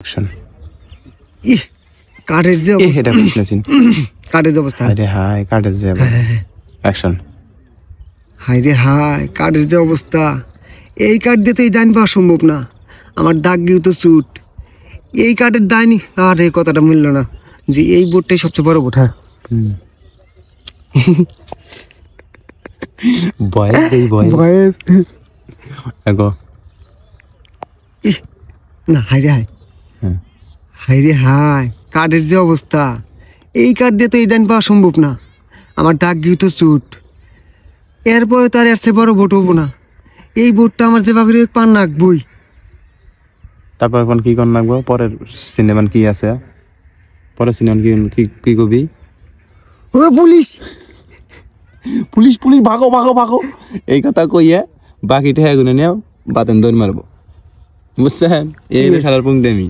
action ইহ কাঠের যে এ এটা বুঝলেছেন কাঠের যে অবস্থা আরে হাই কাটে যে অ্যাকশন হাই রে হাই কাঠের যে অবস্থা এই কাঠ দিয়ে তো এই দাইন পাওয়া সম্ভব না আমার দাগ গিয়েও তো চুট এই কাঠের দাইনি আর এই কথাটা মিলল না যে এই বোটটাই সবচেয়ে বড় বোট হ্যাঁ বয়েস এই বয়েস এগো ইহ না হাই রে হাই হ্যাঁ হাই রে হাই কাঠের যে অবস্থা এই কাঠ দিয়ে তো এই দাইন পাওয়া সম্ভব না আমার দাগ গিয়েও তো চুট এরপরে তো আর এর চেয়ে বড় বোট হবো না এই বোটটা আমার যে বাঘের পান নাকবই তারপর এখন কি কর নাকবো পরের সিনেমান কি আছে পরের সিনেমান কি কি কবি ও পুলিশ পুলিশ পুলিশ ভাগো ভাগো ভাগো এই কথা কইয়া বাকিটা এগুলো নিয়ে বাতেন দৌড় মারবো বুঝছেন এই খেলার পুঙ্গি আমি